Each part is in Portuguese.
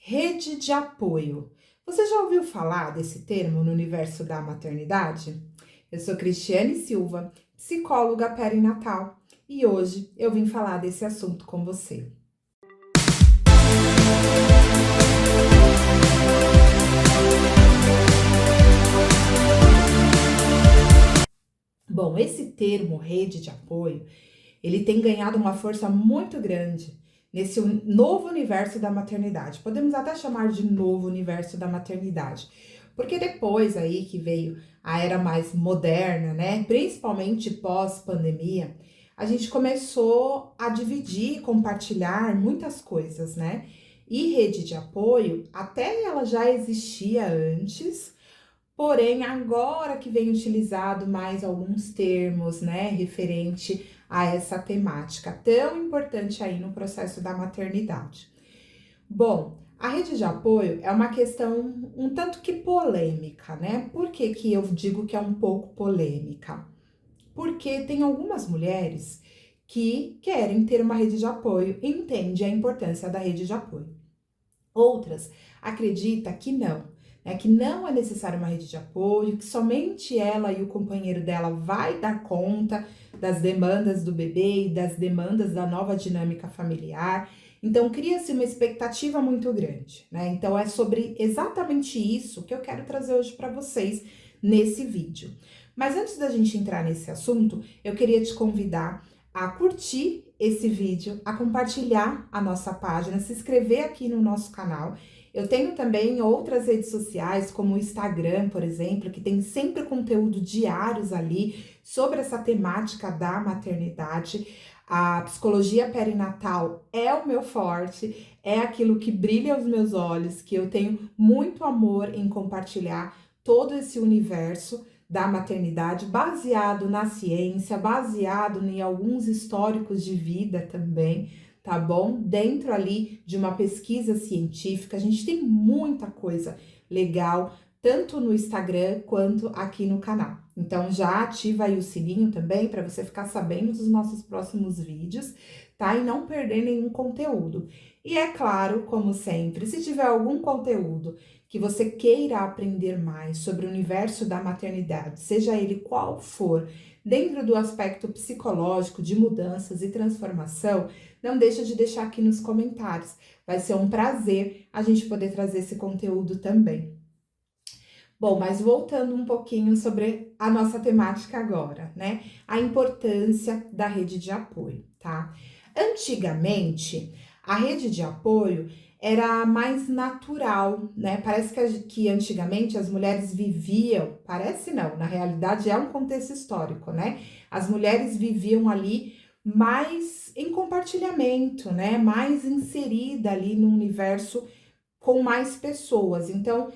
Rede de apoio. Você já ouviu falar desse termo no universo da maternidade? Eu sou Cristiane Silva, psicóloga perinatal, e hoje eu vim falar desse assunto com você. Bom, esse termo rede de apoio, ele tem ganhado uma força muito grande nesse novo universo da maternidade. Podemos até chamar de novo universo da maternidade, porque depois aí que veio a era mais moderna, né, principalmente pós-pandemia, a gente começou a dividir, compartilhar muitas coisas, né? E rede de apoio, até ela já existia antes. Porém, agora que vem utilizado mais alguns termos, né, referente a essa temática tão importante aí no processo da maternidade. Bom, a rede de apoio é uma questão um tanto que polêmica, né? Por que que eu digo que é um pouco polêmica? Porque tem algumas mulheres que querem ter uma rede de apoio e entendem a importância da rede de apoio. Outras acreditam que não, né? Que não é necessário uma rede de apoio, que somente ela e o companheiro dela vai dar conta das demandas do bebê e das demandas da nova dinâmica familiar. Então cria-se uma expectativa muito grande, né? Então é sobre exatamente isso que eu quero trazer hoje para vocês nesse vídeo. Mas antes da gente entrar nesse assunto, eu queria te convidar a curtir esse vídeo, a compartilhar a nossa página, se inscrever aqui no nosso canal. Eu tenho também outras redes sociais, como o Instagram, por exemplo, que tem sempre conteúdo diários ali sobre essa temática da maternidade. A psicologia perinatal é o meu forte, é aquilo que brilha aos meus olhos, que eu tenho muito amor em compartilhar todo esse universo da maternidade, baseado na ciência, baseado em alguns históricos de vida também, tá bom? Dentro ali de uma pesquisa científica, a gente tem muita coisa legal, tanto no Instagram quanto aqui no canal. Então já ativa aí o sininho também para você ficar sabendo dos nossos próximos vídeos, tá? E não perder nenhum conteúdo. E é claro, como sempre, se tiver algum conteúdo que você queira aprender mais sobre o universo da maternidade, seja ele qual for, dentro do aspecto psicológico de mudanças e transformação, não deixa de deixar aqui nos comentários. Vai ser um prazer a gente poder trazer esse conteúdo também. Bom, mas voltando um pouquinho sobre a nossa temática agora, né? A importância da rede de apoio, tá? Antigamente, a rede de apoio era mais natural, né? Parece que antigamente as mulheres viviam, parece não, na realidade é um contexto histórico, né? As mulheres viviam ali mais em compartilhamento, né? Mais inserida ali no universo com mais pessoas. Então,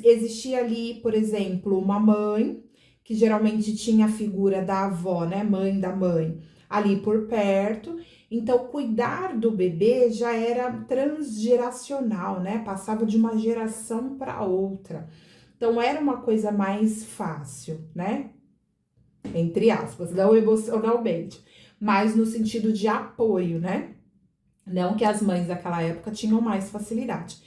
existia ali, por exemplo, uma mãe, que geralmente tinha a figura da avó, né, mãe da mãe, ali por perto. Então, cuidar do bebê já era transgeracional, né? Passava de uma geração para outra. Então, era uma coisa mais fácil, né? Entre aspas, não emocionalmente, mas no sentido de apoio, né? Não que as mães daquela época tinham mais facilidade.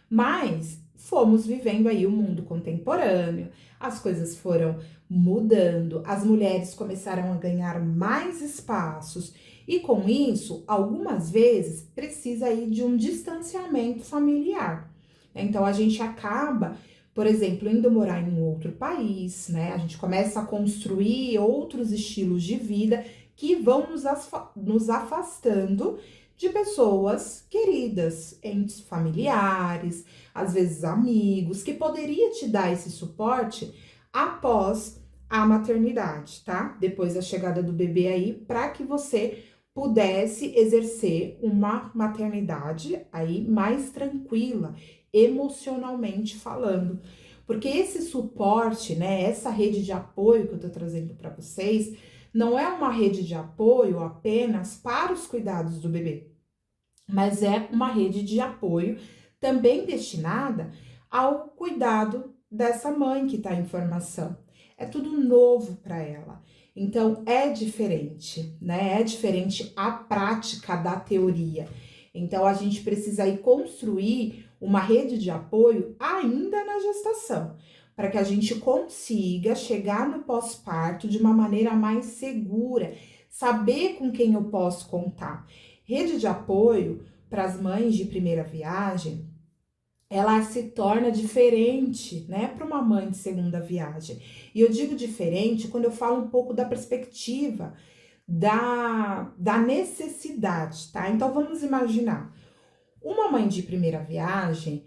Mas fomos vivendo aí o mundo contemporâneo, as coisas foram mudando, as mulheres começaram a ganhar mais espaços e com isso, algumas vezes precisa aí de um distanciamento familiar. Então a gente acaba, por exemplo, indo morar em um outro país, né? A gente começa a construir outros estilos de vida que vão nos afastando de pessoas queridas, entes familiares, às vezes amigos, que poderia te dar esse suporte após a maternidade, tá? Depois da chegada do bebê aí, para que você pudesse exercer uma maternidade aí mais tranquila, emocionalmente falando. Porque esse suporte, né, essa rede de apoio que eu tô trazendo para vocês, não é uma rede de apoio apenas para os cuidados do bebê, mas é uma rede de apoio também destinada ao cuidado dessa mãe que está em formação. É tudo novo para ela. Então é diferente, né? É diferente a prática da teoria. Então a gente precisa aí construir uma rede de apoio ainda na gestação, para que a gente consiga chegar no pós-parto de uma maneira mais segura, saber com quem eu posso contar. Rede de apoio para as mães de primeira viagem, ela se torna diferente, né, para uma mãe de segunda viagem. E eu digo diferente quando eu falo um pouco da perspectiva da necessidade, tá? Então vamos imaginar, uma mãe de primeira viagem,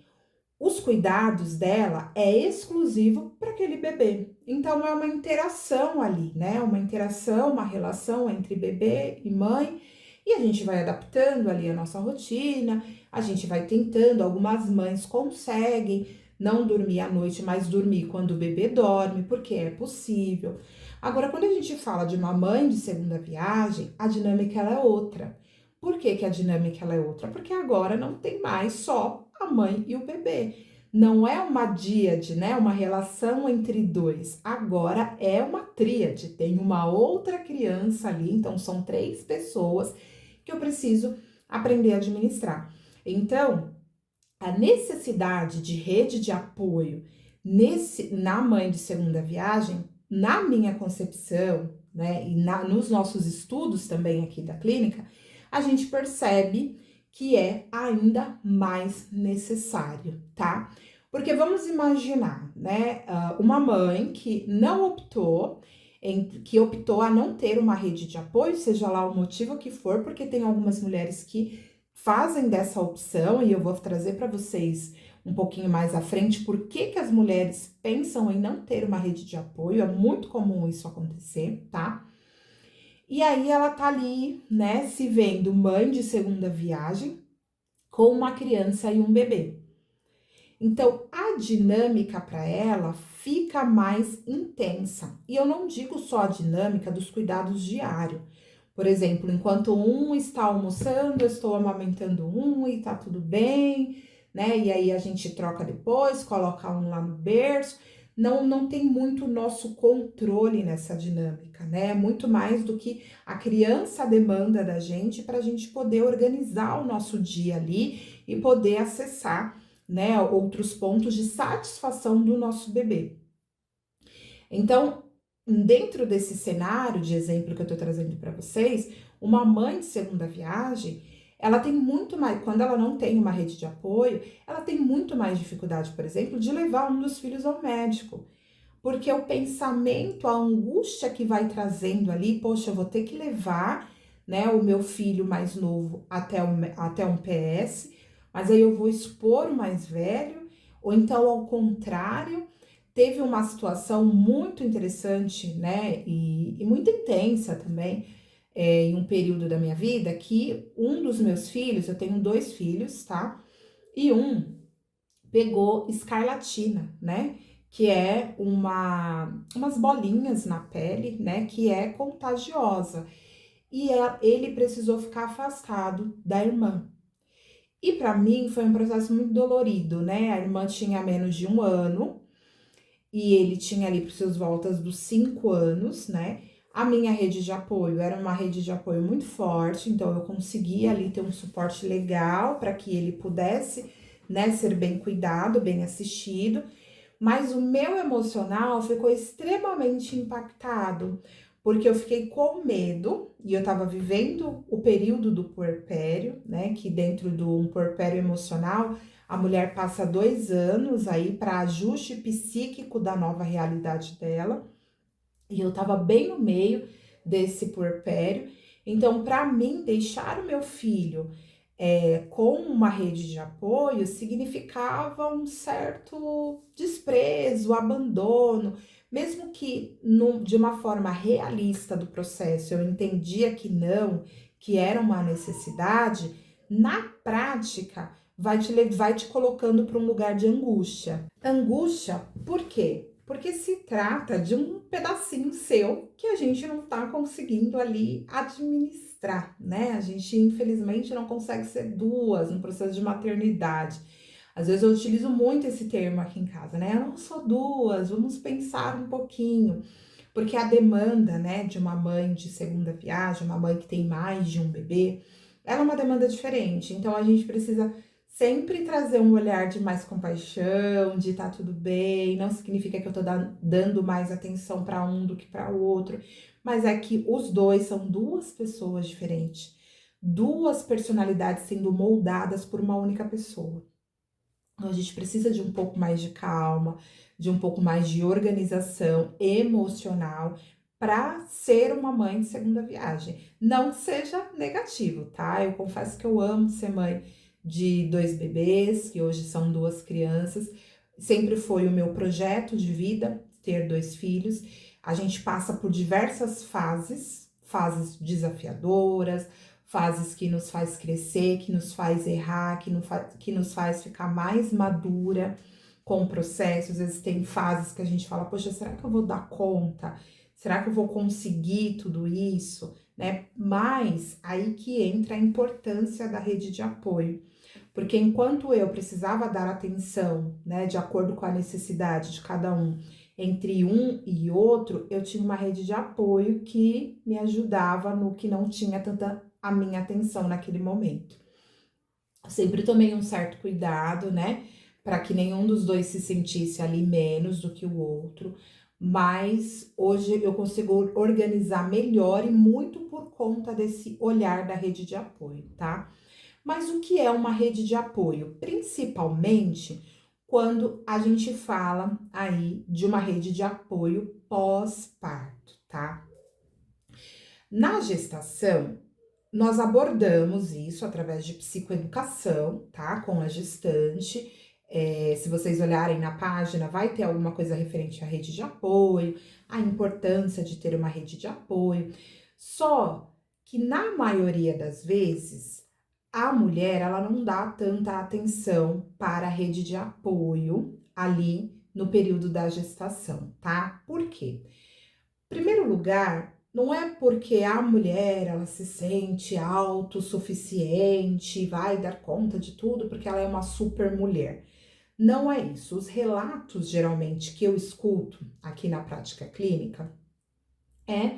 os cuidados dela é exclusivo para aquele bebê. Então é uma interação ali, né? Uma interação, uma relação entre bebê e mãe, e a gente vai adaptando ali a nossa rotina, a gente vai tentando, algumas mães conseguem não dormir à noite, mas dormir quando o bebê dorme, porque é possível. Agora, quando a gente fala de uma mãe de segunda viagem, a dinâmica ela é outra. Por que que a dinâmica ela é outra? Porque agora não tem mais só a mãe e o bebê. Não é uma díade, né? Uma relação entre dois. Agora é uma tríade. Tem uma outra criança ali, então são 3 pessoas que eu preciso aprender a administrar. Então, a necessidade de rede de apoio na mãe de segunda viagem, na minha concepção, né, e nos nossos estudos também aqui da clínica, a gente percebe que é ainda mais necessário, tá? Porque vamos imaginar, né, uma mãe que não optou, que optou a não ter uma rede de apoio, seja lá o motivo que for, porque tem algumas mulheres que fazem dessa opção, e eu vou trazer para vocês um pouquinho mais à frente por que as mulheres pensam em não ter uma rede de apoio, é muito comum isso acontecer, tá? E aí ela tá ali, né, se vendo mãe de segunda viagem com uma criança e um bebê. Então, a dinâmica para ela fica mais intensa. E eu não digo só a dinâmica dos cuidados diários. Por exemplo, enquanto um está almoçando, eu estou amamentando um e tá tudo bem, né? E aí a gente troca depois, coloca um lá no berço. Não tem muito nosso controle nessa dinâmica, né? Muito mais do que a criança demanda da gente para a gente poder organizar o nosso dia ali e poder acessar, né, outros pontos de satisfação do nosso bebê. Então, dentro desse cenário de exemplo que eu tô trazendo para vocês, uma mãe de segunda viagem, ela tem muito mais, quando ela não tem uma rede de apoio, ela tem muito mais dificuldade, por exemplo, de levar um dos filhos ao médico. Porque o pensamento, a angústia que vai trazendo ali, poxa, eu vou ter que levar, né, o meu filho mais novo até um PS, mas aí eu vou expor o mais velho, ou então ao contrário. Teve uma situação muito interessante, né, e muito intensa também, em um período da minha vida, que um dos meus filhos, eu tenho 2 filhos, tá? E um pegou escarlatina, né? Que é umas bolinhas na pele, né? Que é contagiosa. E ele precisou ficar afastado da irmã. E para mim foi um processo muito dolorido, né? A irmã tinha menos de 1 ano e ele tinha ali por seus voltas dos 5 anos, né? A minha rede de apoio era uma rede de apoio muito forte, então eu conseguia ali ter um suporte legal para que ele pudesse, né, ser bem cuidado, bem assistido, mas o meu emocional ficou extremamente impactado, porque eu fiquei com medo e eu tava vivendo o período do puerpério, né, que dentro do um puerpério emocional, a mulher passa 2 anos aí para ajuste psíquico da nova realidade dela. E eu tava bem no meio desse puerpério. Então, para mim, deixar o meu filho com uma rede de apoio significava um certo desprezo, abandono, mesmo que de uma forma realista do processo, eu entendia que não, que era uma necessidade, na prática vai te colocando para um lugar de angústia. Angústia, por quê? Porque se trata de um pedacinho seu que a gente não tá conseguindo ali administrar, né? A gente, infelizmente, não consegue ser 2 no processo de maternidade. Às vezes eu utilizo muito esse termo aqui em casa, né? Eu não sou 2, vamos pensar um pouquinho. Porque a demanda, né, de uma mãe de segunda viagem, uma mãe que tem mais de um bebê, ela é uma demanda diferente. Então a gente precisa sempre trazer um olhar de mais compaixão, de tá tudo bem, não significa que eu tô dando mais atenção para um do que para o outro, mas é que os dois são duas pessoas diferentes, duas personalidades sendo moldadas por uma única pessoa. Então a gente precisa de um pouco mais de calma, de um pouco mais de organização emocional para ser uma mãe de segunda viagem. Não que seja negativo, tá? Eu confesso que eu amo ser mãe de 2 bebês, que hoje são 2 crianças. Sempre foi o meu projeto de vida ter 2 filhos. A gente passa por diversas fases, fases desafiadoras, fases que nos faz crescer, que nos faz errar, que nos faz ficar mais madura com o processo. Às vezes tem fases que a gente fala, poxa, será que eu vou dar conta? Será que eu vou conseguir tudo isso? Né? Mas aí que entra a importância da rede de apoio. Porque enquanto eu precisava dar atenção, né, de acordo com a necessidade de cada um, entre um e outro, eu tinha uma rede de apoio que me ajudava no que não tinha tanta a minha atenção naquele momento. Eu sempre tomei um certo cuidado, né, para que nenhum dos dois se sentisse ali menos do que o outro, mas hoje eu consigo organizar melhor e muito por conta desse olhar da rede de apoio, tá? Mas o que é uma rede de apoio? Principalmente quando a gente fala aí de uma rede de apoio pós-parto, tá? Na gestação, nós abordamos isso através de psicoeducação, tá? Com a gestante. Se vocês olharem na página, vai ter alguma coisa referente à rede de apoio, a importância de ter uma rede de apoio. Só que na maioria das vezes, a mulher, ela não dá tanta atenção para a rede de apoio ali no período da gestação, tá? Por quê? Em primeiro lugar, não é porque a mulher ela se sente autossuficiente, vai dar conta de tudo porque ela é uma super mulher. Não é isso. Os relatos geralmente que eu escuto aqui na prática clínica é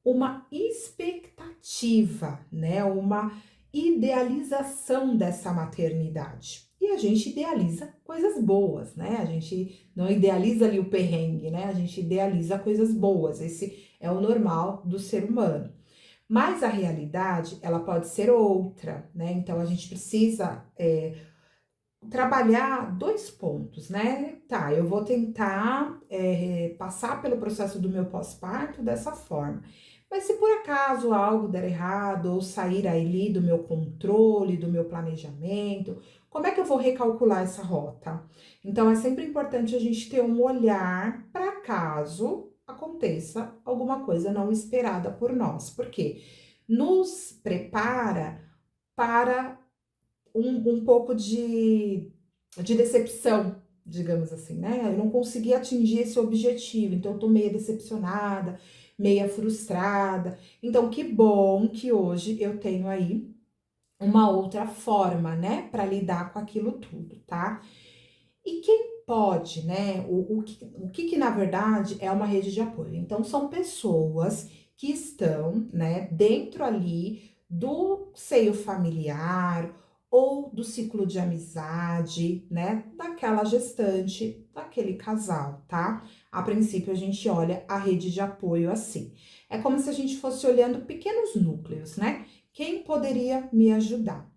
uma expectativa, né? Uma idealização dessa maternidade. E a gente idealiza coisas boas, né? A gente não idealiza ali o perrengue, né? A gente idealiza coisas boas. Esse é o normal do ser humano. Mas a realidade, ela pode ser outra, né? Então a gente precisa trabalhar 2 pontos, né? Tá, eu vou tentar passar pelo processo do meu pós-parto dessa forma. Mas se por acaso algo der errado ou sair ali do meu controle, do meu planejamento, como é que eu vou recalcular essa rota? Então é sempre importante a gente ter um olhar para caso aconteça alguma coisa não esperada por nós, porque nos prepara para um pouco de decepção, digamos assim, né? Eu não consegui atingir esse objetivo, então eu tô meio decepcionada, meia frustrada. Então, que bom que hoje eu tenho aí uma outra forma, né, para lidar com aquilo tudo, tá? E quem pode, né? O que na verdade é uma rede de apoio? Então, são pessoas que estão, né, dentro ali do seio familiar ou do ciclo de amizade, né, daquela gestante, daquele casal, tá? A princípio, a gente olha a rede de apoio assim. É como se a gente fosse olhando pequenos núcleos, né? Quem poderia me ajudar?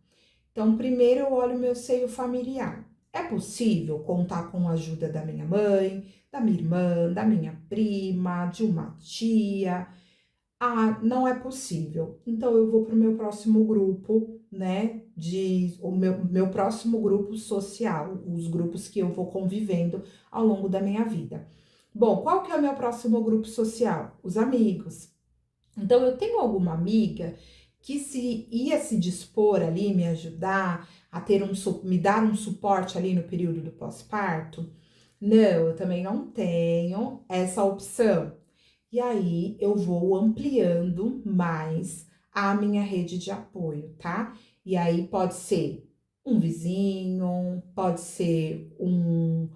Então, primeiro eu olho o meu seio familiar. É possível contar com a ajuda da minha mãe, da minha irmã, da minha prima, de uma tia? Ah, não é possível. Então eu vou para o meu próximo grupo, né? O meu próximo grupo social, os grupos que eu vou convivendo ao longo da minha vida. Bom, qual que é o meu próximo grupo social? Os amigos. Então, eu tenho alguma amiga que se ia se dispor ali, me ajudar a ter me dar um suporte ali no período do pós-parto? Não, eu também não tenho essa opção. E aí, eu vou ampliando mais a minha rede de apoio, tá? E aí, pode ser um vizinho, pode ser um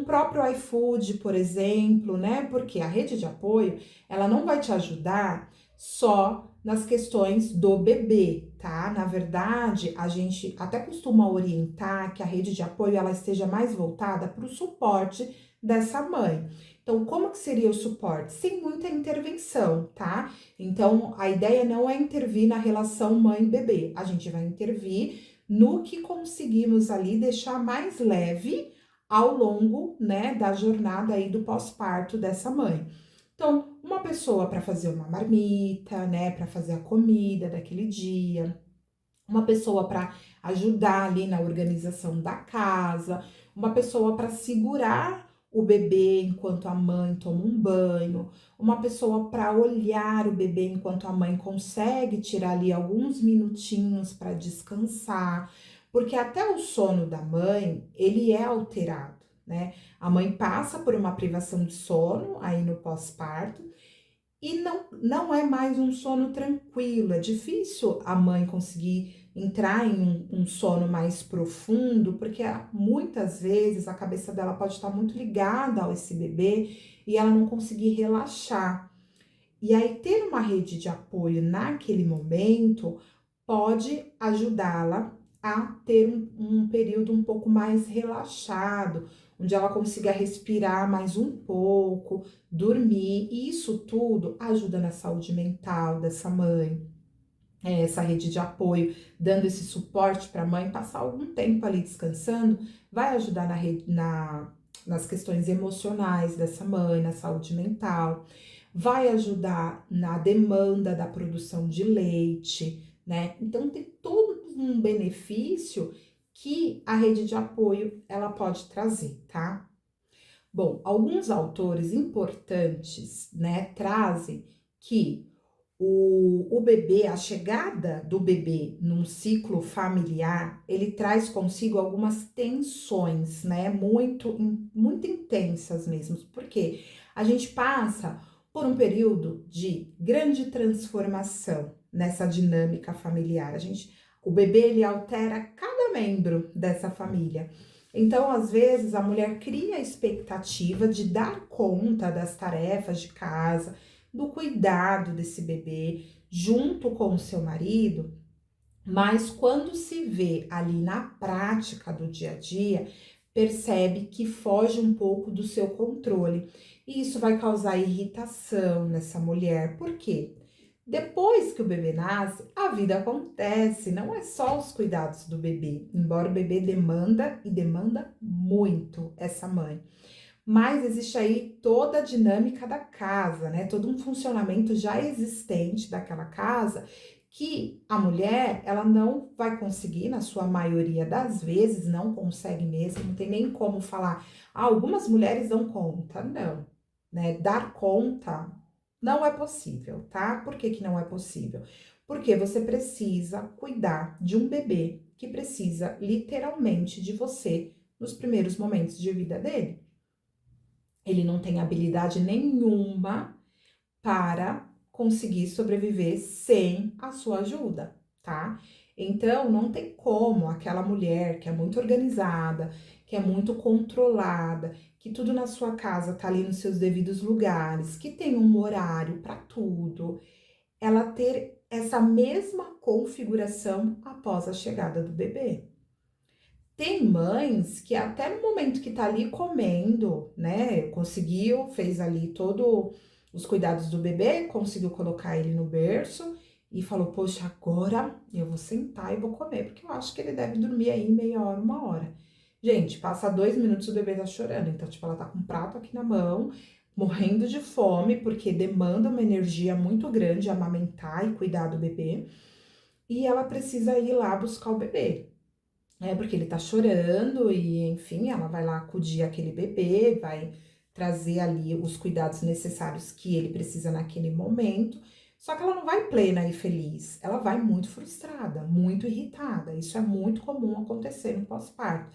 próprio iFood, por exemplo, né? Porque a rede de apoio, ela não vai te ajudar só nas questões do bebê, tá? Na verdade, a gente até costuma orientar que a rede de apoio ela esteja mais voltada para o suporte dessa mãe. Então, como que seria o suporte? Sem muita intervenção, tá? Então, a ideia não é intervir na relação mãe-bebê, a gente vai intervir no que conseguimos ali deixar mais leve ao longo, né, da jornada aí do pós-parto dessa mãe. Então, uma pessoa para fazer uma marmita, né, para fazer a comida daquele dia, uma pessoa para ajudar ali na organização da casa, uma pessoa para segurar o bebê enquanto a mãe toma um banho, uma pessoa para olhar o bebê enquanto a mãe consegue tirar ali alguns minutinhos para descansar, porque até o sono da mãe, ele é alterado, né? A mãe passa por uma privação de sono aí no pós-parto, e não é mais um sono tranquilo, é difícil a mãe conseguir entrar em um sono mais profundo, porque muitas vezes a cabeça dela pode estar muito ligada a esse bebê e ela não conseguir relaxar. E aí, ter uma rede de apoio naquele momento pode ajudá-la a ter um período um pouco mais relaxado, onde ela consiga respirar mais um pouco, dormir, e isso tudo ajuda na saúde mental dessa mãe. Essa rede de apoio, dando esse suporte para a mãe, passar algum tempo ali descansando, vai ajudar nas questões emocionais dessa mãe, na saúde mental, vai ajudar na demanda da produção de leite, né? Então tem todo um benefício que a rede de apoio ela pode trazer, tá? Bom, alguns autores importantes, né, trazem que o bebê, a chegada do bebê num ciclo familiar, ele traz consigo algumas tensões, né, muito intensas mesmo, porque a gente passa por um período de grande transformação nessa dinâmica familiar. O bebê, ele altera cada membro dessa família. Então, às vezes, a mulher cria a expectativa de dar conta das tarefas de casa, do cuidado desse bebê junto com o seu marido, mas quando se vê ali na prática do dia a dia, percebe que foge um pouco do seu controle. E isso vai causar irritação nessa mulher. Por quê? Depois que o bebê nasce, a vida acontece, não é só os cuidados do bebê, embora o bebê demanda e demanda muito essa mãe. Mas existe aí toda a dinâmica da casa, né? Todo um funcionamento já existente daquela casa que a mulher, ela não vai conseguir, na sua maioria das vezes, não consegue mesmo, não tem nem como falar. Algumas mulheres dão conta, não, né? Dar conta não é possível, tá? Por que que não é possível? Porque você precisa cuidar de um bebê que precisa literalmente de você nos primeiros momentos de vida dele. Ele não tem habilidade nenhuma para conseguir sobreviver sem a sua ajuda, tá? Então, não tem como aquela mulher que é muito organizada, que é muito controlada, que tudo na sua casa tá ali nos seus devidos lugares, que tem um horário para tudo, ela ter essa mesma configuração após a chegada do bebê. Tem mães que até no momento que tá ali comendo, né, conseguiu, fez ali todo os cuidados do bebê, conseguiu colocar ele no berço e falou, poxa, agora eu vou sentar e vou comer, porque eu acho que ele deve dormir aí meia hora, uma hora. Gente, passa 2 minutos, o bebê tá chorando, então, tipo, ela tá com um prato aqui na mão, morrendo de fome, porque demanda uma energia muito grande amamentar e cuidar do bebê, e ela precisa ir lá buscar o bebê. Porque ele tá chorando e, enfim, ela vai lá acudir aquele bebê, vai trazer ali os cuidados necessários que ele precisa naquele momento. Só que ela não vai plena e feliz, ela vai muito frustrada, muito irritada. Isso é muito comum acontecer no pós-parto,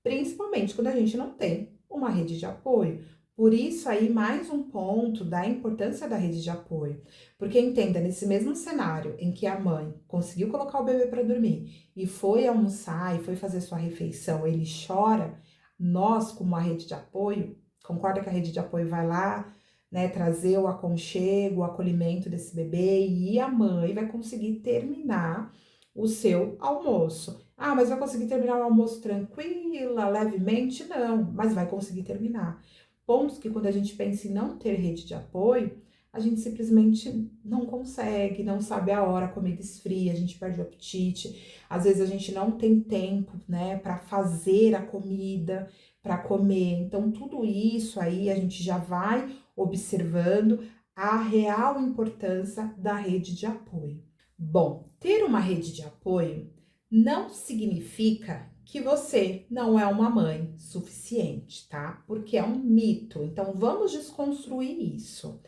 principalmente quando a gente não tem uma rede de apoio. Por isso aí mais um ponto da importância da rede de apoio. Porque entenda, nesse mesmo cenário em que a mãe conseguiu colocar o bebê para dormir e foi almoçar e foi fazer sua refeição, ele chora, nós como a rede de apoio, concorda que a rede de apoio vai lá, né, trazer o aconchego, o acolhimento desse bebê e a mãe vai conseguir terminar o seu almoço. Ah, mas vai conseguir terminar o almoço tranquila, levemente? Não, mas vai conseguir terminar. Pontos que quando a gente pensa em não ter rede de apoio, a gente simplesmente não consegue, não sabe a hora, a comida esfria, a gente perde o apetite. Às vezes a gente não tem tempo, né, para fazer a comida, para comer. Então, tudo isso aí a gente já vai observando a real importância da rede de apoio. Bom, ter uma rede de apoio não significa que você não é uma mãe suficiente, tá? Porque é um mito. Então, vamos desconstruir isso.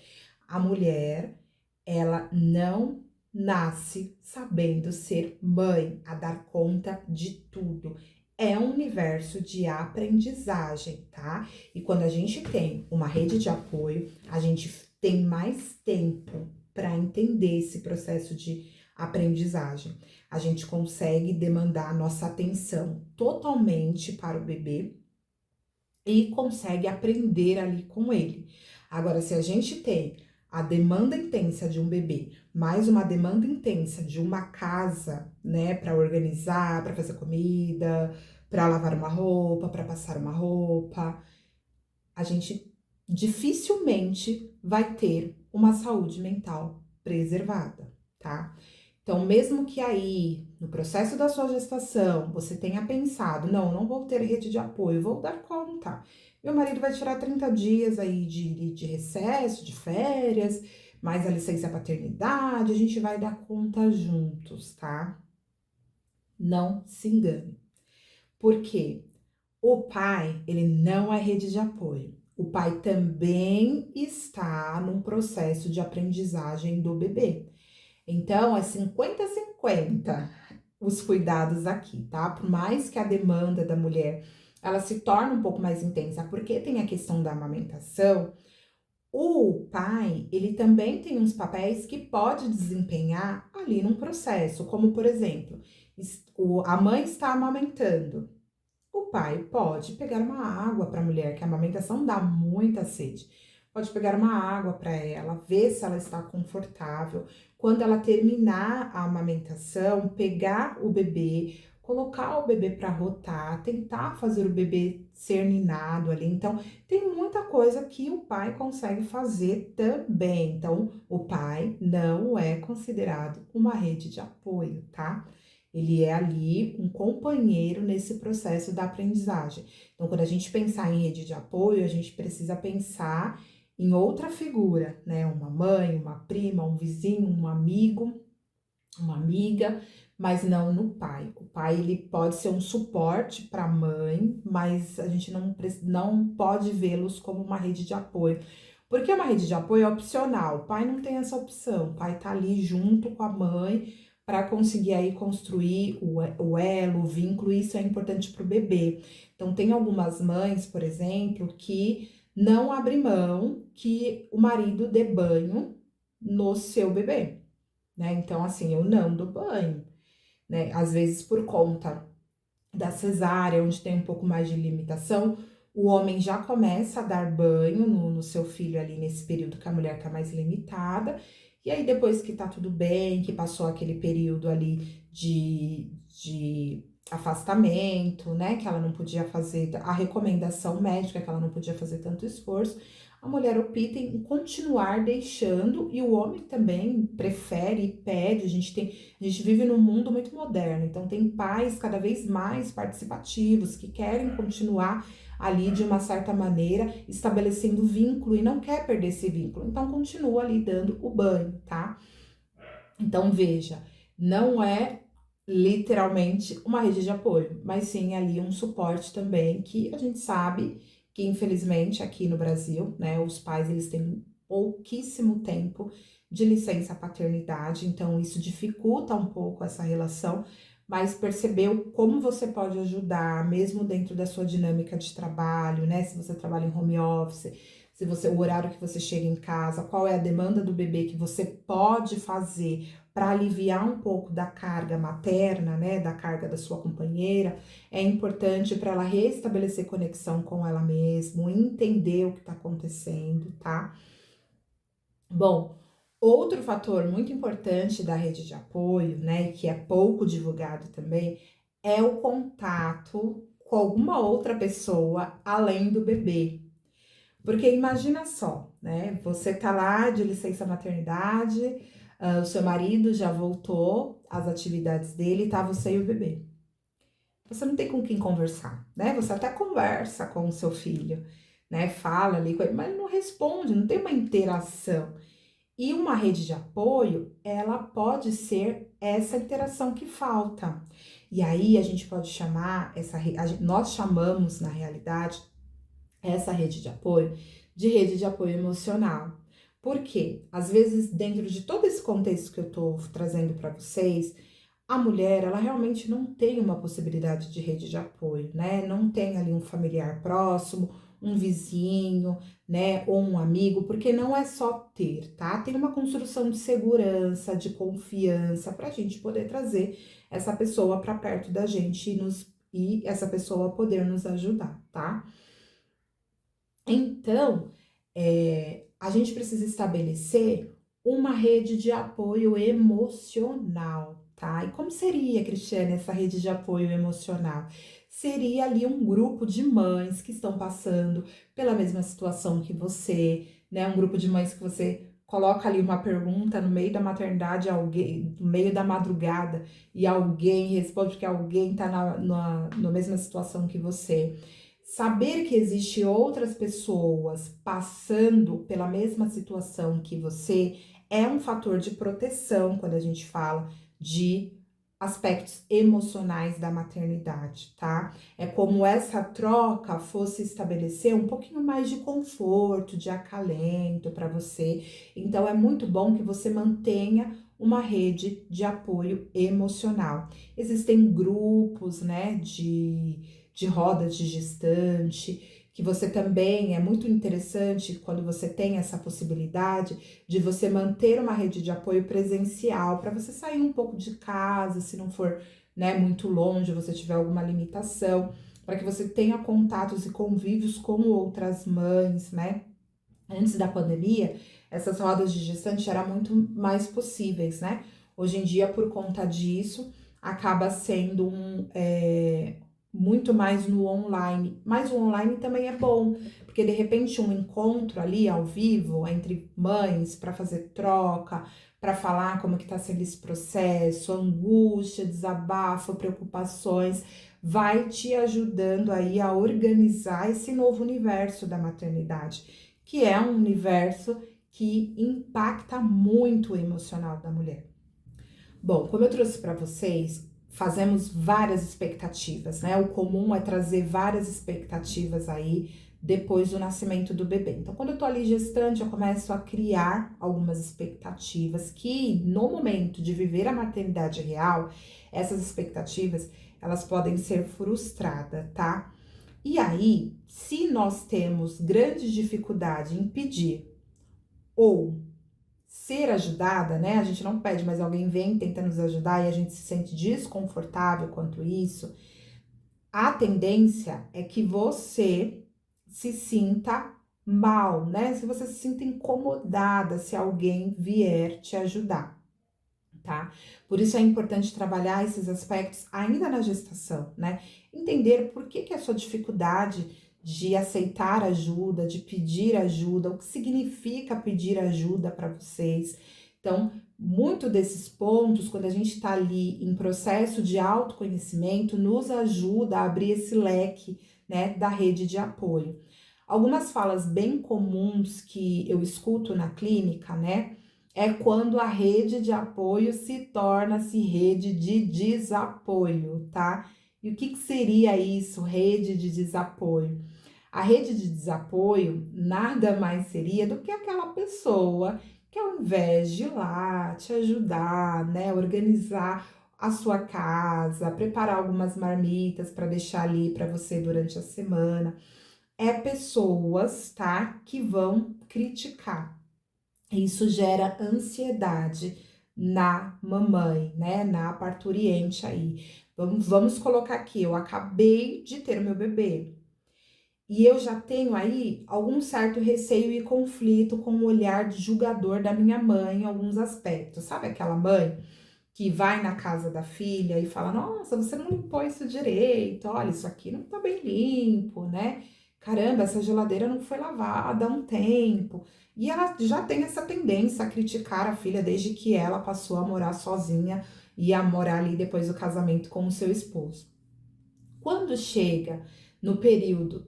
A mulher, ela não nasce sabendo ser mãe, a dar conta de tudo. É um universo de aprendizagem, tá? E quando a gente tem uma rede de apoio, a gente tem mais tempo para entender esse processo de aprendizagem. A gente consegue demandar nossa atenção totalmente para o bebê e consegue aprender ali com ele. Agora, se a gente tem a demanda intensa de um bebê, mais uma demanda intensa de uma casa, né, para organizar, para fazer comida, para lavar uma roupa, para passar uma roupa, a gente dificilmente vai ter uma saúde mental preservada, tá? Então, mesmo que aí, no processo da sua gestação, você tenha pensado, não vou ter rede de apoio, vou dar conta. Meu marido vai tirar 30 dias aí de recesso, de férias, mais a licença paternidade, a gente vai dar conta juntos, tá? Não se engane. Por quê? O pai, ele não é rede de apoio. O pai também está num processo de aprendizagem do bebê. Então, é 50-50 os cuidados aqui, tá? Por mais que a demanda da mulher, ela se torne um pouco mais intensa, porque tem a questão da amamentação, o pai, ele também tem uns papéis que pode desempenhar ali num processo, como, por exemplo, a mãe está amamentando. O pai pode pegar uma água para a mulher, que a amamentação dá muita sede. Pode pegar uma água para ela, ver se ela está confortável. Quando ela terminar a amamentação, pegar o bebê, colocar o bebê para rotar, tentar fazer o bebê ser ninado ali. Então, tem muita coisa que o pai consegue fazer também. Então, o pai não é considerado uma rede de apoio, tá? Ele é ali um companheiro nesse processo da aprendizagem. Então, quando a gente pensar em rede de apoio, a gente precisa pensar em outra figura, né? Uma mãe, uma prima, um vizinho, um amigo, uma amiga, mas não no pai. O pai, ele pode ser um suporte para a mãe, mas a gente não pode vê-los como uma rede de apoio. Porque uma rede de apoio é opcional, o pai não tem essa opção, o pai tá ali junto com a mãe para conseguir aí construir o elo, o vínculo, e isso é importante para o bebê. Então, tem algumas mães, por exemplo, que não abrem mão que o marido dê banho no seu bebê, né? Então, assim, eu não dou banho, né? Às vezes, por conta da cesárea, onde tem um pouco mais de limitação, o homem já começa a dar banho no seu filho ali nesse período que a mulher tá mais limitada. E aí, depois que tá tudo bem, que passou aquele período ali de afastamento, né? Que ela não podia fazer, a recomendação médica que ela não podia fazer tanto esforço, a mulher opta em continuar deixando, e o homem também prefere e pede. A gente vive num mundo muito moderno, então tem pais cada vez mais participativos que querem continuar ali de uma certa maneira estabelecendo vínculo e não quer perder esse vínculo, então continua ali dando o banho, tá? Então veja, não é literalmente uma rede de apoio, mas sim ali um suporte também, que a gente sabe que infelizmente aqui no Brasil, né, os pais eles têm pouquíssimo tempo de licença paternidade, então isso dificulta um pouco essa relação, mas percebeu como você pode ajudar, mesmo dentro da sua dinâmica de trabalho, né? Se você trabalha em home office, se você, o horário que você chega em casa, qual é a demanda do bebê que você pode fazer para aliviar um pouco da carga materna, né, da carga da sua companheira, é importante para ela restabelecer conexão com ela mesma, entender o que está acontecendo, tá? Bom, outro fator muito importante da rede de apoio, né, que é pouco divulgado também, é o contato com alguma outra pessoa além do bebê. Porque imagina só, né? Você tá lá de licença maternidade, o seu marido já voltou às atividades dele, tá você e o bebê. Você não tem com quem conversar, né? Você até conversa com o seu filho, né? Fala ali com ele, mas ele não responde, não tem uma interação. E uma rede de apoio, ela pode ser essa interação que falta. E aí a gente pode chamar nós chamamos na realidade essa rede de rede de apoio emocional. Por quê? Às vezes, dentro de todo esse contexto que eu tô trazendo para vocês, a mulher, ela realmente não tem uma possibilidade de rede de apoio, né? Não tem ali um familiar próximo, um vizinho, né? Ou um amigo, porque não é só ter, tá? Tem uma construção de segurança, de confiança, para a gente poder trazer essa pessoa para perto da gente e essa pessoa poder nos ajudar, tá? Então, a gente precisa estabelecer uma rede de apoio emocional, tá? E como seria, Cristiane, essa rede de apoio emocional? Seria ali um grupo de mães que estão passando pela mesma situação que você, né? Um grupo de mães que você coloca ali uma pergunta no meio da maternidade, alguém, no meio da madrugada, e alguém responde que alguém tá na mesma situação que você. Saber que existe outras pessoas passando pela mesma situação que você é um fator de proteção quando a gente fala de aspectos emocionais da maternidade, tá? É como essa troca fosse estabelecer um pouquinho mais de conforto, de acalento para você. Então é muito bom que você mantenha uma rede de apoio emocional. Existem grupos, né, de rodas de gestante, que você também é muito interessante quando você tem essa possibilidade de você manter uma rede de apoio presencial, para você sair um pouco de casa, se não for, né, muito longe, você tiver alguma limitação, para que você tenha contatos e convívios com outras mães, né? Antes da pandemia, essas rodas de gestante eram muito mais possíveis, né? Hoje em dia, por conta disso, acaba sendo muito mais no online. Mas o online também é bom, porque de repente um encontro ali ao vivo entre mães para fazer troca, para falar como que tá sendo esse processo, angústia, desabafo, preocupações, vai te ajudando aí a organizar esse novo universo da maternidade, que é um universo que impacta muito o emocional da mulher. Bom, como eu trouxe para vocês, fazemos várias expectativas, né? O comum é trazer várias expectativas aí depois do nascimento do bebê. Então, quando eu tô ali gestante, eu começo a criar algumas expectativas que, no momento de viver a maternidade real, essas expectativas, elas podem ser frustradas, tá? E aí, se nós temos grande dificuldade em pedir ou ser ajudada, né? A gente não pede, mas alguém vem tenta nos ajudar e a gente se sente desconfortável quanto isso. A tendência é que você se sinta mal, né? Se você se sinta incomodada se alguém vier te ajudar, tá? Por isso é importante trabalhar esses aspectos ainda na gestação, né? Entender por que a sua dificuldade de aceitar ajuda, de pedir ajuda, o que significa pedir ajuda para vocês. Então, muito desses pontos, quando a gente está ali em processo de autoconhecimento, nos ajuda a abrir esse leque, né, da rede de apoio. Algumas falas bem comuns que eu escuto na clínica, né? É quando a rede de apoio se torna-se rede de desapoio, tá? E o que seria isso, rede de desapoio? A rede de desapoio nada mais seria do que aquela pessoa que, ao invés de ir lá te ajudar, né, organizar a sua casa, preparar algumas marmitas para deixar ali para você durante a semana, é pessoas, tá, que vão criticar. Isso gera ansiedade na mamãe, né? Na parturiente aí. Vamos colocar aqui, eu acabei de ter meu bebê. E eu já tenho aí algum certo receio e conflito com o olhar de julgador da minha mãe em alguns aspectos. Sabe aquela mãe que vai na casa da filha e fala: Nossa, você não limpou isso direito, olha, isso aqui não tá bem limpo, né? Caramba, essa geladeira não foi lavada há um tempo. E ela já tem essa tendência a criticar a filha desde que ela passou a morar sozinha e a morar ali depois do casamento com o seu esposo. Quando chega no período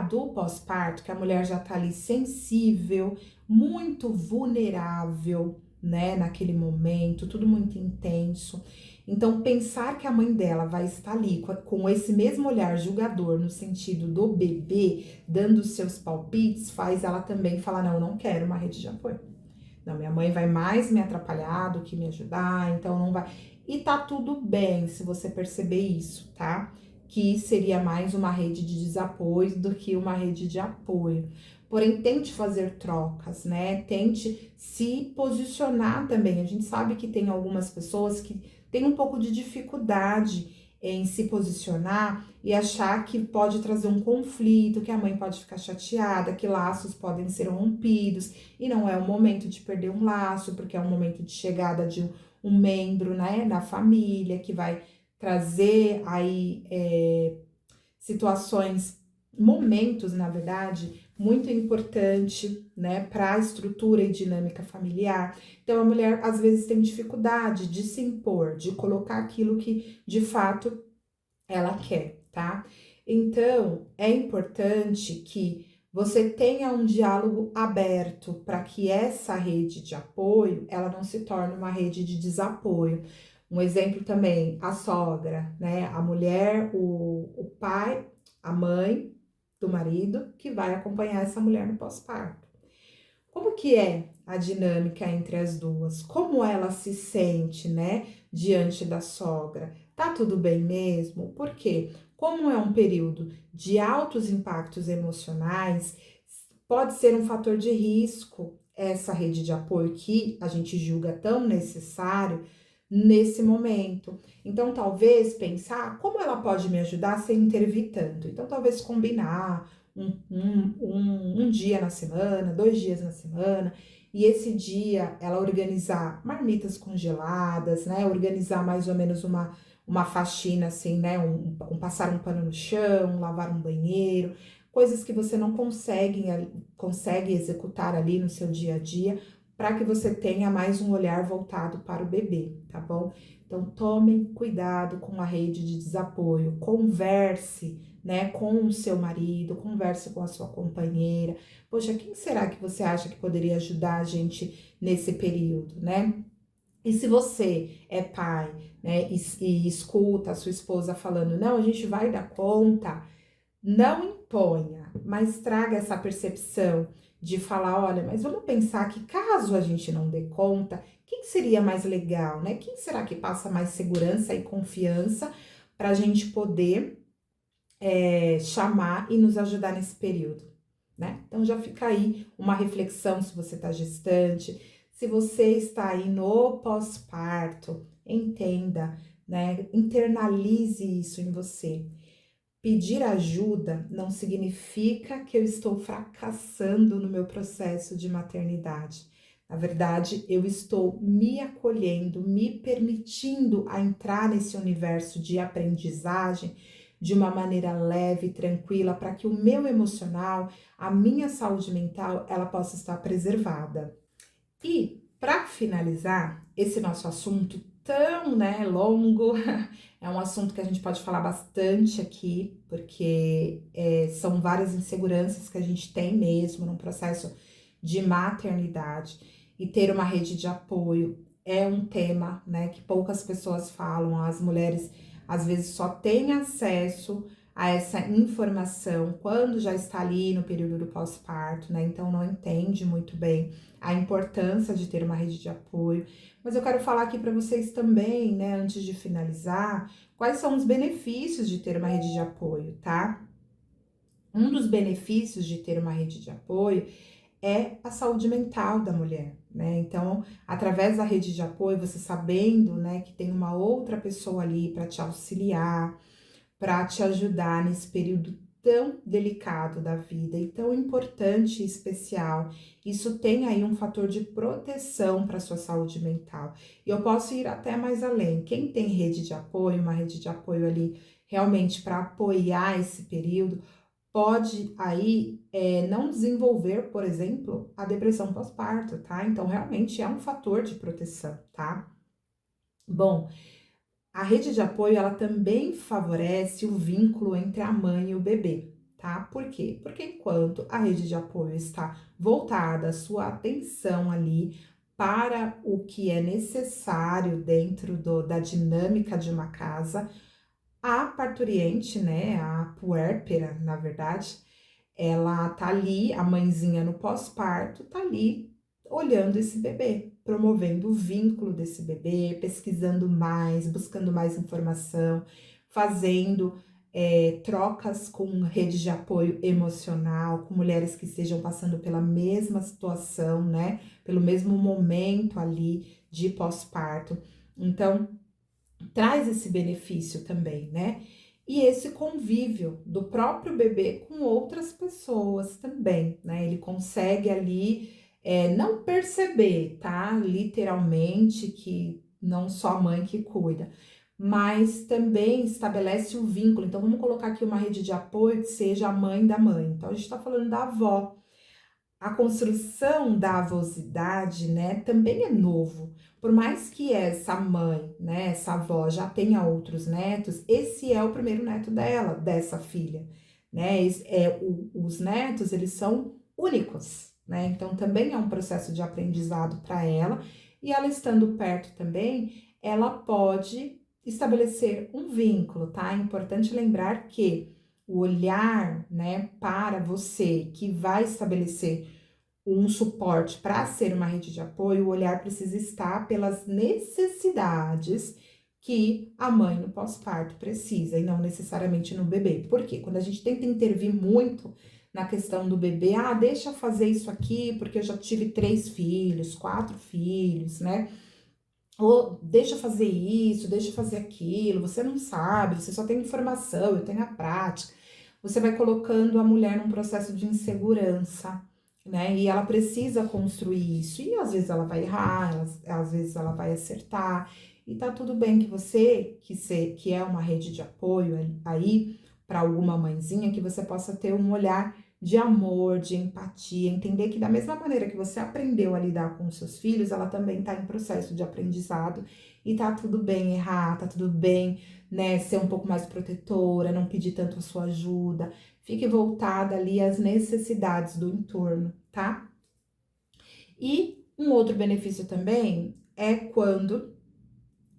do pós-parto, que a mulher já tá ali sensível, muito vulnerável, né, naquele momento, tudo muito intenso. Então, pensar que a mãe dela vai estar ali com esse mesmo olhar julgador no sentido do bebê, dando seus palpites, faz ela também falar: não, eu não quero uma rede de apoio. Não, minha mãe vai mais me atrapalhar do que me ajudar, então não vai. E tá tudo bem se você perceber isso, tá? Que seria mais uma rede de desapoio do que uma rede de apoio. Porém, tente fazer trocas, né? Tente se posicionar também. A gente sabe que tem algumas pessoas que têm um pouco de dificuldade em se posicionar e achar que pode trazer um conflito, que a mãe pode ficar chateada, que laços podem ser rompidos, e não é o momento de perder um laço, porque é um momento de chegada de um membro, né, na família, que vai trazer aí situações, momentos, na verdade, muito importante, né, para a estrutura e dinâmica familiar. Então, a mulher às vezes tem dificuldade de se impor, de colocar aquilo que de fato ela quer, tá? Então, é importante que você tenha um diálogo aberto para que essa rede de apoio, ela não se torne uma rede de desapoio. Um exemplo também, a sogra, né? A mulher, o pai, a mãe do marido que vai acompanhar essa mulher no pós-parto. Como que é a dinâmica entre as duas? Como ela se sente, né, diante da sogra? Tá tudo bem mesmo? Por quê? Como é um período de altos impactos emocionais, pode ser um fator de risco essa rede de apoio que a gente julga tão necessário nesse momento. Então, talvez pensar como ela pode me ajudar sem intervir tanto. Então, talvez combinar um dia na semana, 2 dias na semana, e esse dia ela organizar marmitas congeladas, né? Organizar mais ou menos uma faxina assim, né? Passar um pano no chão, lavar um banheiro, coisas que você não consegue executar ali no seu dia a dia, para que você tenha mais um olhar voltado para o bebê, tá bom? Então, tomem cuidado com a rede de desapoio, converse, né, com o seu marido, converse com a sua companheira. Poxa, quem será que você acha que poderia ajudar a gente nesse período, né? E se você é pai, né, e escuta a sua esposa falando: não, a gente vai dar conta, não imponha, mas traga essa percepção de falar: olha, mas vamos pensar que caso a gente não dê conta, quem seria mais legal, né? Quem será que passa mais segurança e confiança para a gente poder chamar e nos ajudar nesse período, né? Então já fica aí uma reflexão se você está gestante, se você está aí no pós-parto, entenda, né? Internalize isso em você. Pedir ajuda não significa que eu estou fracassando no meu processo de maternidade. Na verdade, eu estou me acolhendo, me permitindo a entrar nesse universo de aprendizagem de uma maneira leve e tranquila, para que o meu emocional, a minha saúde mental, ela possa estar preservada. E para finalizar esse nosso assunto tão, né, longo, é um assunto que a gente pode falar bastante aqui, porque são várias inseguranças que a gente tem mesmo no processo de maternidade, e ter uma rede de apoio é um tema, né, que poucas pessoas falam. As mulheres às vezes só têm acesso a essa informação quando já está ali no período do pós-parto, né, então não entende muito bem a importância de ter uma rede de apoio. Mas eu quero falar aqui para vocês também, né, antes de finalizar, quais são os benefícios de ter uma rede de apoio, tá? Um dos benefícios de ter uma rede de apoio é a saúde mental da mulher, né? Então, através da rede de apoio, você sabendo, né, que tem uma outra pessoa ali para te auxiliar, para te ajudar nesse período tão delicado da vida e tão importante e especial. Isso tem aí um fator de proteção para sua saúde mental. E eu posso ir até mais além. Quem tem rede de apoio, uma rede de apoio ali realmente para apoiar esse período, pode aí não desenvolver, por exemplo, a depressão pós-parto, tá? Então, realmente é um fator de proteção, tá? Bom, a rede de apoio, ela também favorece o vínculo entre a mãe e o bebê, tá? Por quê? Porque enquanto a rede de apoio está voltada, a sua atenção ali para o que é necessário dentro da dinâmica de uma casa, a parturiente, né, a puérpera, na verdade, ela tá ali, a mãezinha no pós-parto, tá ali olhando esse bebê, promovendo o vínculo desse bebê, pesquisando mais, buscando mais informação, fazendo trocas com rede de apoio emocional, com mulheres que estejam passando pela mesma situação, né? Pelo mesmo momento ali de pós-parto. Então, traz esse benefício também, né? E esse convívio do próprio bebê com outras pessoas também, né? Ele consegue ali não perceber, tá? Literalmente que não só a mãe que cuida, mas também estabelece o vínculo. Então, vamos colocar aqui uma rede de apoio que seja a mãe da mãe. Então, a gente tá falando da avó. A construção da avosidade, né, também é novo. Por mais que essa mãe, né, essa avó já tenha outros netos, esse é o primeiro neto dela, dessa filha, né? Os netos, eles são únicos, né? Então também é um processo de aprendizado para ela, e ela estando perto também, ela pode estabelecer um vínculo, tá? É importante lembrar que o olhar, né, para você que vai estabelecer um suporte para ser uma rede de apoio, o olhar precisa estar pelas necessidades que a mãe no pós-parto precisa e não necessariamente no bebê. Por quê? Quando a gente tenta intervir muito na questão do bebê, deixa eu fazer isso aqui porque eu já tive 3 filhos, 4 filhos, né? Ou deixa eu fazer isso, deixa eu fazer aquilo, você não sabe, você só tem informação, eu tenho a prática. Você vai colocando a mulher num processo de insegurança, né? E ela precisa construir isso. E às vezes ela vai errar, às vezes ela vai acertar. E tá tudo bem que você, que é uma rede de apoio aí para alguma mãezinha, que você possa ter um olhar de amor, de empatia, entender que da mesma maneira que você aprendeu a lidar com os seus filhos, ela também tá em processo de aprendizado e tá tudo bem errar, tá tudo bem, né, ser um pouco mais protetora, não pedir tanto a sua ajuda, fique voltada ali às necessidades do entorno, tá? E um outro benefício também é quando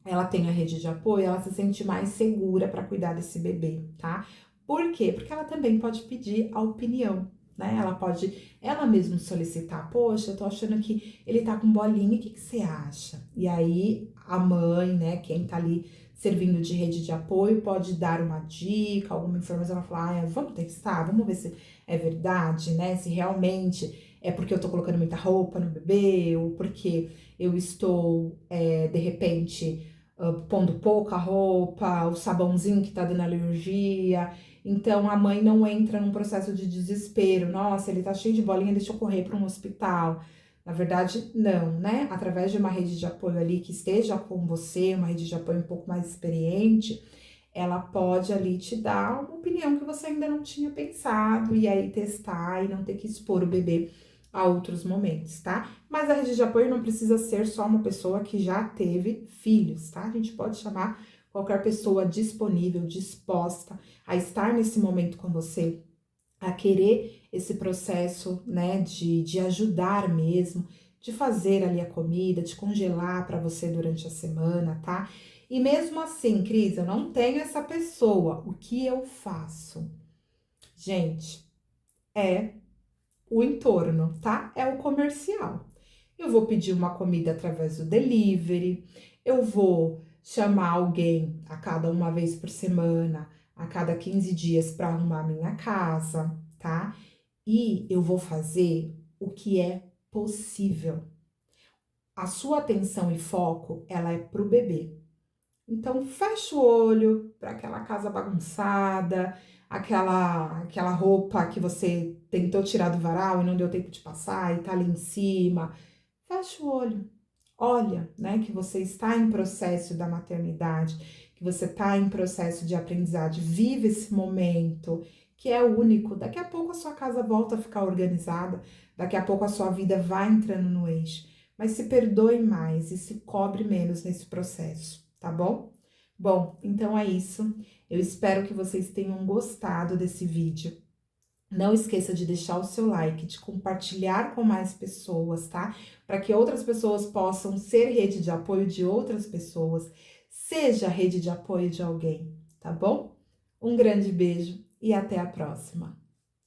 ela tem a rede de apoio, ela se sente mais segura para cuidar desse bebê, tá? Por quê? Porque ela também pode pedir a opinião, né? Ela pode, ela mesma solicitar, poxa, eu tô achando que ele tá com bolinha, o que que você acha? E aí a mãe, né, quem tá ali servindo de rede de apoio, pode dar uma dica, alguma informação, ela fala, vamos testar, vamos ver se é verdade, né? Se realmente é porque eu tô colocando muita roupa no bebê, ou porque eu estou, de repente, pondo pouca roupa, o sabãozinho que tá dando alergia. Então a mãe não entra num processo de desespero. Nossa, ele tá cheio de bolinha, deixa eu correr para um hospital. Na verdade, não, né? Através de uma rede de apoio ali que esteja com você, uma rede de apoio um pouco mais experiente, ela pode ali te dar uma opinião que você ainda não tinha pensado e aí testar e não ter que expor o bebê a outros momentos, tá? Mas a rede de apoio não precisa ser só uma pessoa que já teve filhos, tá? A gente pode chamar qualquer pessoa disponível, disposta a estar nesse momento com você, a querer esse processo, né, de ajudar mesmo, de fazer ali a comida, de congelar para você durante a semana, tá? E mesmo assim, Cris, eu não tenho essa pessoa, o que eu faço? Gente, é o entorno, tá? É o comercial. Eu vou pedir uma comida através do delivery, eu vou chamar alguém a cada uma vez por semana, a cada 15 dias para arrumar a minha casa, tá? E eu vou fazer o que é possível. A sua atenção e foco, ela é pro bebê. Então, fecha o olho para aquela casa bagunçada, aquela roupa que você tentou tirar do varal e não deu tempo de passar e tá ali em cima. Fecha o olho. Olha, né, que você está em processo da maternidade, que você está em processo de aprendizagem. Vive esse momento, que é único. Daqui a pouco a sua casa volta a ficar organizada, daqui a pouco a sua vida vai entrando no eixo. Mas se perdoe mais e se cobre menos nesse processo, tá bom? Bom, então é isso. Eu espero que vocês tenham gostado desse vídeo. Não esqueça de deixar o seu like, de compartilhar com mais pessoas, tá? Para que outras pessoas possam ser rede de apoio de outras pessoas, seja rede de apoio de alguém, tá bom? Um grande beijo e até a próxima!